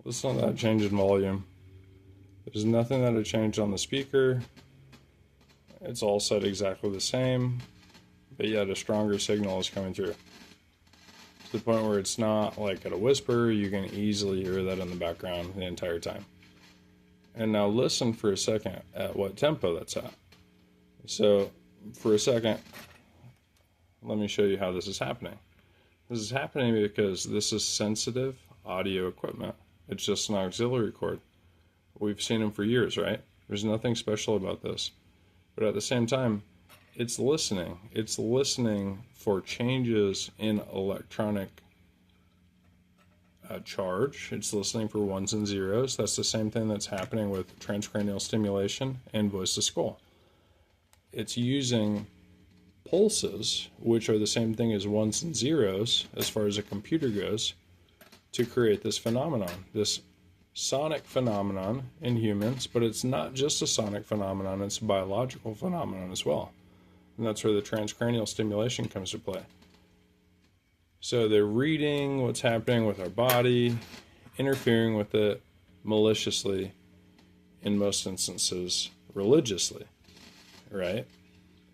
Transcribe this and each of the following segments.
Listen to that change in volume. There's nothing that had changed on the speaker. It's all set exactly the same, but yet a stronger signal is coming through. To the point where it's not like at a whisper, you can easily hear that in the background the entire time. And now listen for a second at what tempo that's at. So for a second, let me show you how this is happening. This is happening because this is sensitive audio equipment. It's just an auxiliary cord. We've seen them for years, right? There's nothing special about this. But at the same time, it's listening. It's listening for changes in electronic charge. It's listening for ones and zeros. That's the same thing that's happening with transcranial stimulation and voice to skull. It's using pulses, which are the same thing as ones and zeros as far as a computer goes, to create this phenomenon, this sonic phenomenon in humans. But it's not just a sonic phenomenon, it's a biological phenomenon as well. And that's where the transcranial stimulation comes to play. So they're reading what's happening with our body, interfering with it maliciously, in most instances religiously, right?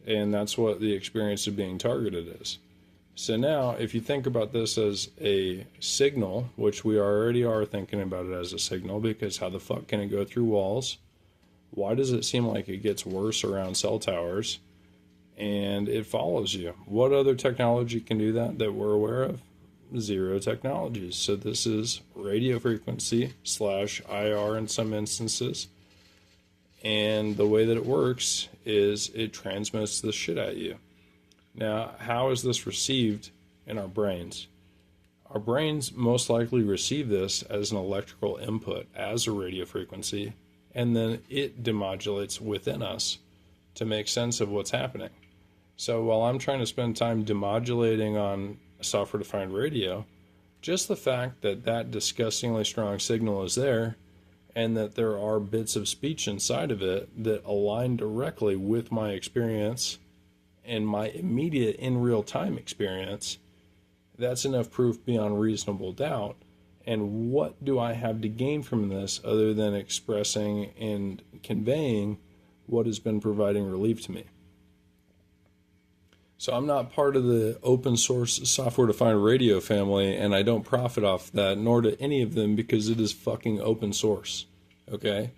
And that's what the experience of being targeted is. So now, if you think about this as a signal, which we already are thinking about it as a signal, because how the fuck can it go through walls? Why does it seem like it gets worse around cell towers? And it follows you. What other technology can do that we're aware of? Zero technologies. So this is radio frequency / IR in some instances. And the way that it works is it transmits the shit at you. Now, how is this received in our brains? Our brains most likely receive this as an electrical input, as a radio frequency, and then it demodulates within us to make sense of what's happening. So while I'm trying to spend time demodulating on software-defined radio, just the fact that that disgustingly strong signal is there, and that there are bits of speech inside of it that align directly with my experience and my immediate in real-time experience, that's enough proof beyond reasonable doubt. And what do I have to gain from this other than expressing and conveying what has been providing relief to me? So I'm not part of the open source software-defined radio family, and I don't profit off that, nor do any of them, because it is fucking open source, okay?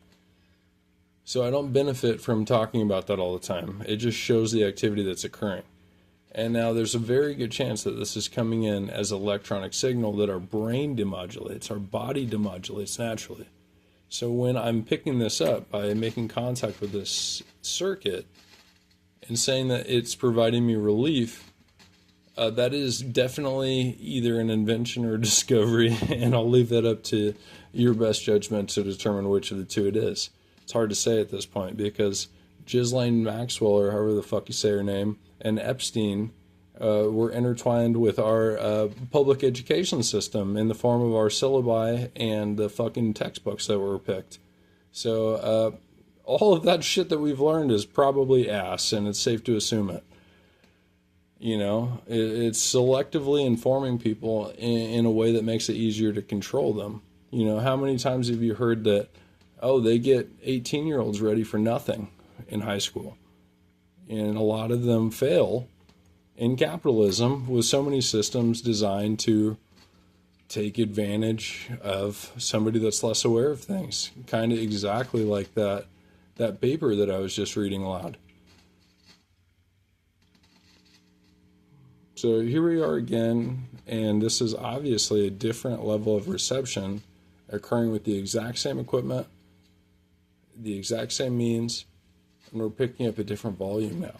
So I don't benefit from talking about that all the time. It just shows the activity that's occurring. And now there's a very good chance that this is coming in as electronic signal that our brain demodulates, our body demodulates naturally. So when I'm picking this up by making contact with this circuit and saying that it's providing me relief, that is definitely either an invention or a discovery, and I'll leave that up to your best judgment to determine which of the two it is. It's hard to say at this point because Ghislaine Maxwell, or however the fuck you say her name, and Epstein were intertwined with our public education system in the form of our syllabi and the fucking textbooks that were picked. So all of that shit that we've learned is probably ass, and it's safe to assume it. You know, it's selectively informing people in a way that makes it easier to control them. You know, how many times have you heard that, oh, they get 18-year-olds ready for nothing in high school? And a lot of them fail in capitalism with so many systems designed to take advantage of somebody that's less aware of things. Kind of exactly like that paper that I was just reading aloud. So here we are again, and this is obviously a different level of reception occurring with the exact same equipment, the exact same means, and we're picking up a different volume now.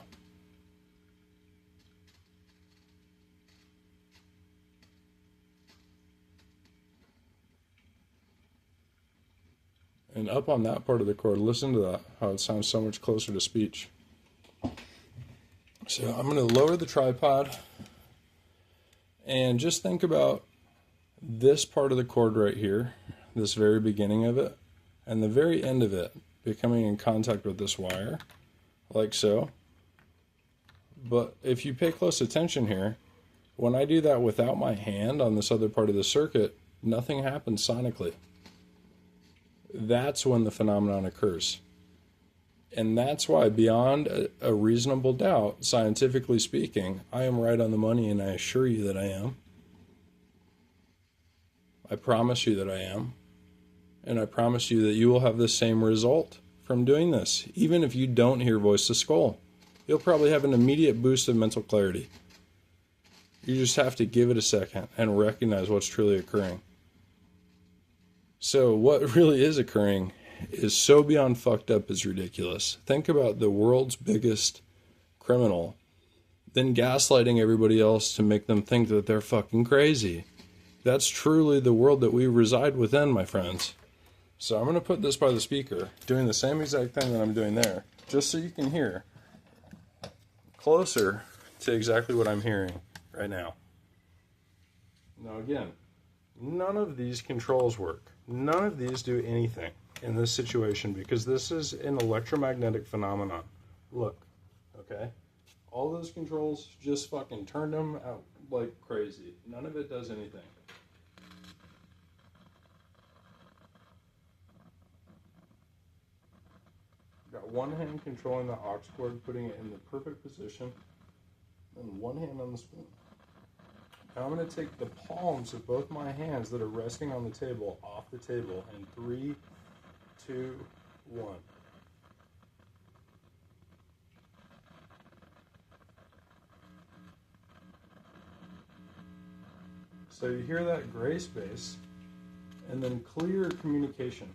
And up on that part of the chord, listen to that, how it sounds so much closer to speech. So I'm going to lower the tripod and just think about this part of the chord right here, this very beginning of it, and the very end of it becoming in contact with this wire, like so. But if you pay close attention here, when I do that without my hand on this other part of the circuit, nothing happens sonically. that's when the phenomenon occurs. And that's why, beyond a reasonable doubt, scientifically speaking, I am right on the money, and I assure you that I am. I promise you that I am. And I promise you that you will have the same result from doing this. Even if you don't hear Voice of Skull, you'll probably have an immediate boost of mental clarity. You just have to give it a second and recognize what's truly occurring. So what really is occurring is so beyond fucked up it's ridiculous. Think about the world's biggest criminal then gaslighting everybody else to make them think that they're fucking crazy. That's truly the world that we reside within, my friends. So I'm going to put this by the speaker, doing the same exact thing that I'm doing there, just so you can hear closer to exactly what I'm hearing right now. Now again, none of these controls work. None of these do anything in this situation because this is an electromagnetic phenomenon. Look, okay? All those controls, just fucking turned them out like crazy. None of it does anything. Got one hand controlling the aux cord, putting it in the perfect position, and one hand on the spoon. Now I'm going to take the palms of both my hands that are resting on the table off the table in 3, 2, 1. So you hear that gray space, and then clear communication.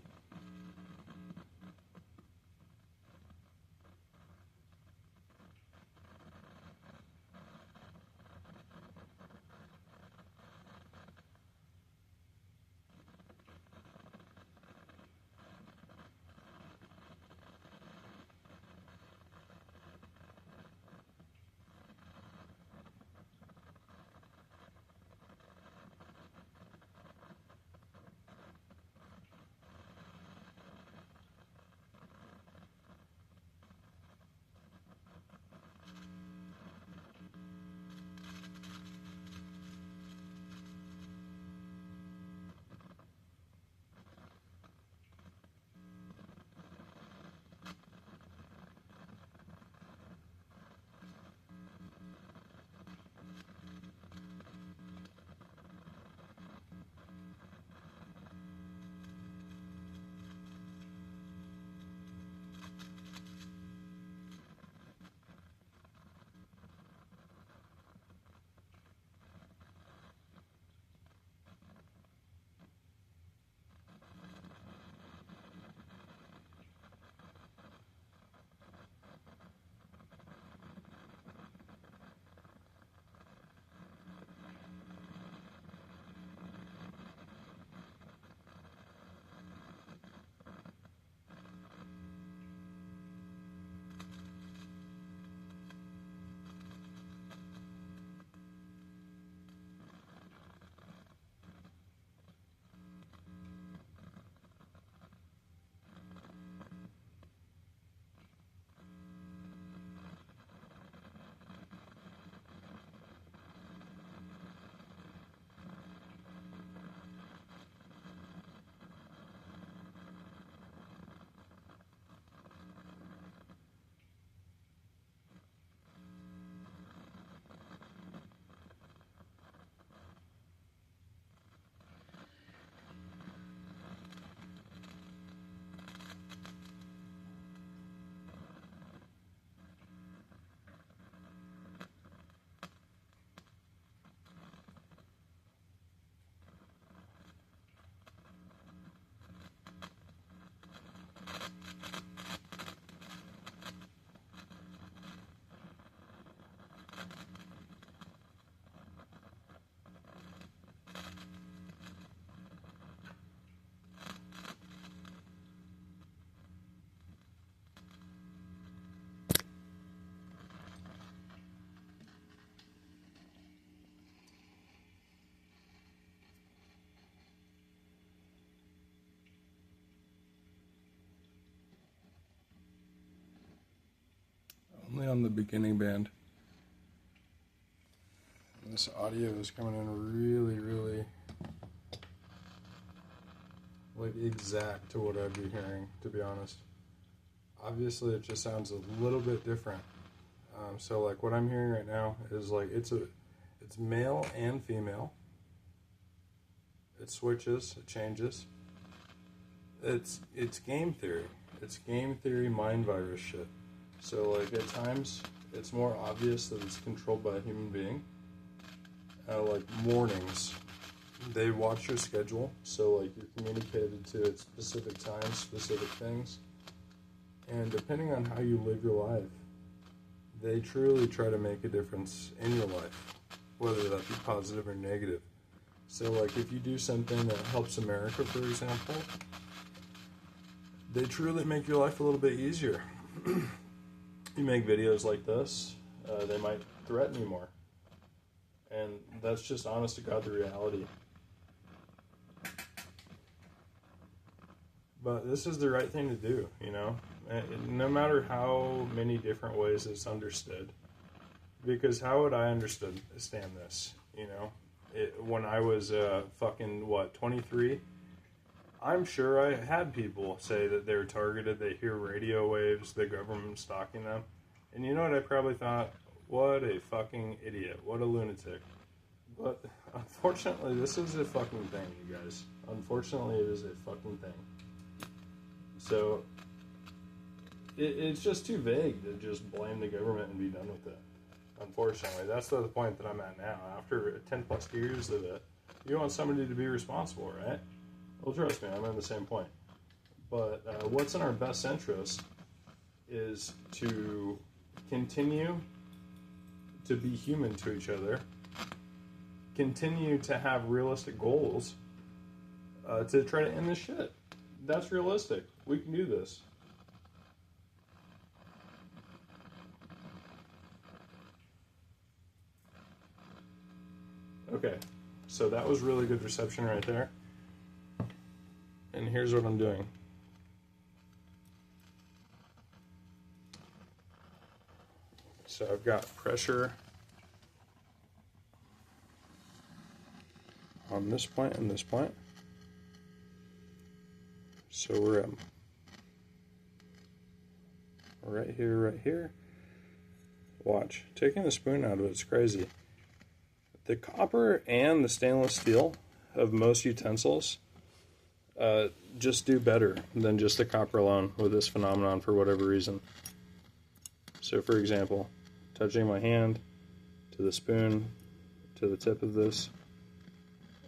Only on the beginning band. This audio is coming in really, really like exact to what I'd be hearing, to be honest. Obviously, it just sounds a little bit different. So like what I'm hearing right now is like it's male and female. It switches, it changes. It's game theory. It's game theory mind virus shit. So like at times it's more obvious that it's controlled by a human being. Like mornings, they watch your schedule, so like you're communicated to at specific times, specific things, and depending on how you live your life, they truly try to make a difference in your life, whether that be positive or negative. So like if you do something that helps America, for example, they truly make your life a little bit easier. You make videos like this, they might threaten you more. And that's just honest to God the reality. But this is the right thing to do, you know? No matter how many different ways it's understood. Because how would I understand this, you know? When I was fucking, 23? I'm sure I had people say that they're targeted, they hear radio waves, the government stalking them. And you know what I probably thought? What a fucking idiot. What a lunatic. But unfortunately, this is a fucking thing, you guys. Unfortunately, it is a fucking thing. So, it's just too vague to just blame the government and be done with it. Unfortunately, that's the point that I'm at now. After 10 plus years of it, you want somebody to be responsible, right? Well, trust me, I'm at the same point. But what's in our best interest is to continue to be human to each other, continue to have realistic goals to try to end this shit. That's realistic. We can do this. Okay, so that was really good reception right there. And here's what I'm doing. So I've got pressure on this point and this point. So we're at right here. Watch. Taking the spoon out of it's crazy. The copper and the stainless steel of most utensils just do better than just the copper alone with this phenomenon for whatever reason. So for example, touching my hand to the spoon, to the tip of this,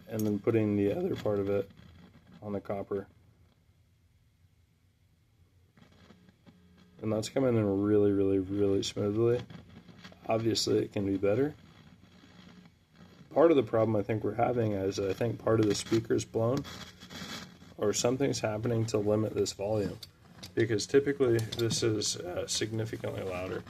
and then putting the other part of it on the copper. And that's coming in really, really, really smoothly. Obviously, it can be better. Part of the problem I think we're having is I think part of the speaker's blown, or something's happening to limit this volume, because typically this is significantly louder.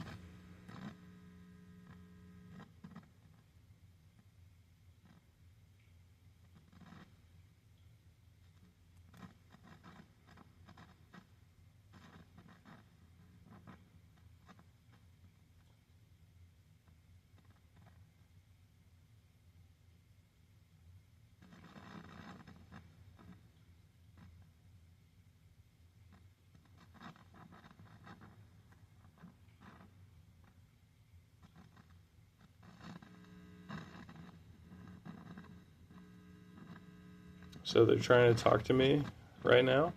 So they're trying to talk to me right now,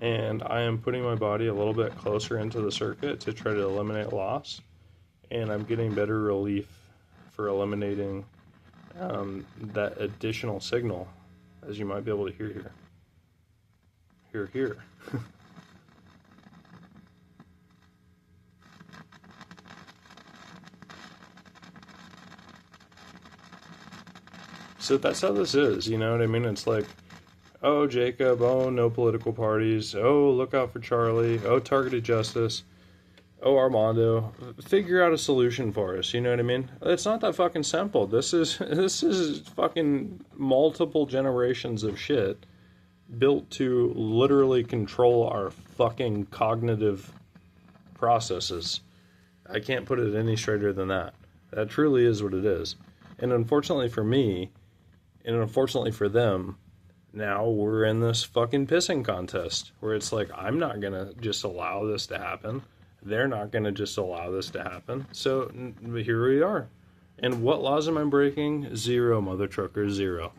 and I am putting my body a little bit closer into the circuit to try to eliminate loss, and I'm getting better relief for eliminating that additional signal, as you might be able to hear here. Here. So that's how this is, you know what I mean? It's like, oh, Jacob, oh, no political parties, oh, look out for Charlie, oh, targeted justice, oh, Armando, figure out a solution for us, you know what I mean? It's not that fucking simple. This is fucking multiple generations of shit built to literally control our fucking cognitive processes. I can't put it any straighter than that. That truly is what it is. And unfortunately for me, and unfortunately for them, now we're in this fucking pissing contest where it's like, I'm not going to just allow this to happen. They're not going to just allow this to happen. So here we are. And what laws am I breaking? Zero, mother trucker, zero.